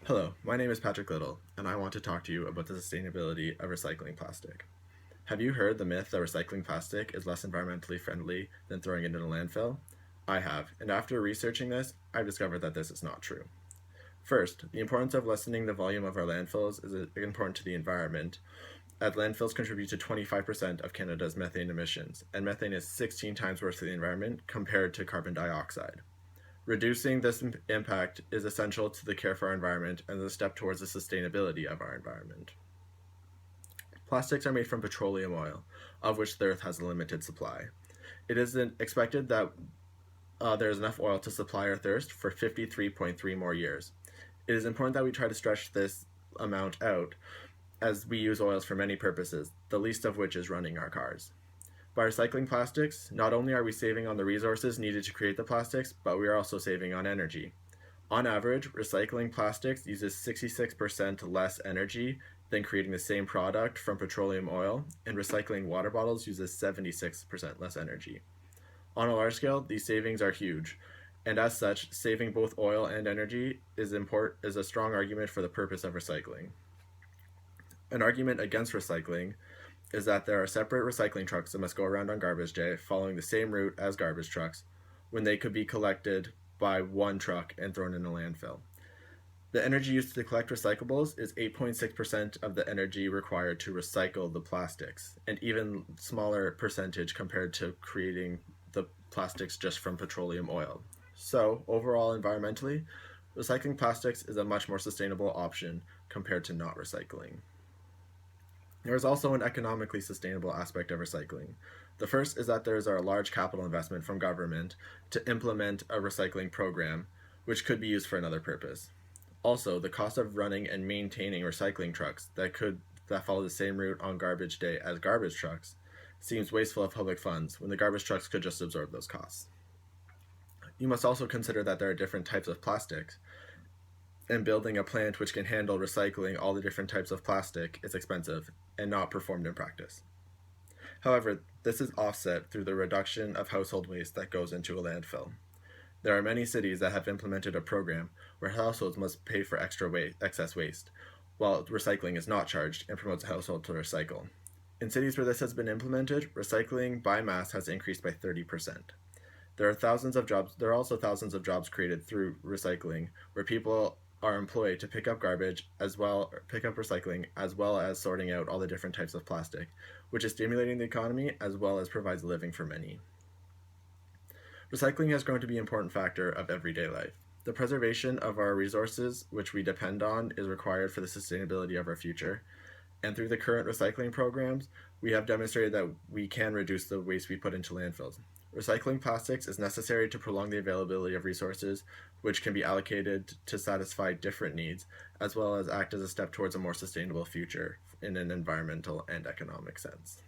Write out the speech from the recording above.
Hello, my name is Patrick Little, and I want to talk to you about the sustainability of recycling plastic. Have you heard the myth that recycling plastic is less environmentally friendly than throwing it in a landfill? I have, and after researching this, I've discovered that this is not true. First, the importance of lessening the volume of our landfills is important to the environment, as landfills contribute to 25% of Canada's methane emissions, and methane is 16 times worse for the environment compared to carbon dioxide. Reducing this impact is essential to the care for our environment and is a step towards the sustainability of our environment. Plastics are made from petroleum oil, of which the Earth has a limited supply. It is expected that there is enough oil to supply our thirst for 53.3 more years. It is important that we try to stretch this amount out, as we use oils for many purposes, the least of which is running our cars. By recycling plastics, not only are we saving on the resources needed to create the plastics, but we are also saving on energy. On average, recycling plastics uses 66% less energy than creating the same product from petroleum oil, and recycling water bottles uses 76% less energy. On a large scale, these savings are huge, and as such, saving both oil and energy is a strong argument for the purpose of recycling. An argument against recycling is that there are separate recycling trucks that must go around on garbage day following the same route as garbage trucks when they could be collected by one truck and thrown in a landfill. The energy used to collect recyclables is 8.6% of the energy required to recycle the plastics, and even smaller percentage compared to creating the plastics just from petroleum oil. So, overall, environmentally, recycling plastics is a much more sustainable option compared to not recycling. There is also an economically sustainable aspect of recycling. The first is that there is a large capital investment from government to implement a recycling program, which could be used for another purpose. Also, the cost of running and maintaining recycling trucks that follow the same route on garbage day as garbage trucks seems wasteful of public funds when the garbage trucks could just absorb those costs. You must also consider that there are different types of plastics, and building a plant which can handle recycling all the different types of plastic is expensive and not performed in practice. However, this is offset through the reduction of household waste that goes into a landfill. There are many cities that have implemented a program where households must pay for excess waste, while recycling is not charged and promotes a household to recycle. In cities where this has been implemented, recycling by mass has increased by 30%. There are also thousands of jobs created through recycling, where people are employed to pick up recycling, as well as sorting out all the different types of plastic, which is stimulating the economy as well as provides a living for many. Recycling has grown to be an important factor of everyday life. The preservation of our resources, which we depend on, is required for the sustainability of our future. And through the current recycling programs, we have demonstrated that we can reduce the waste we put into landfills. Recycling plastics is necessary to prolong the availability of resources, which can be allocated to satisfy different needs, as well as act as a step towards a more sustainable future in an environmental and economic sense.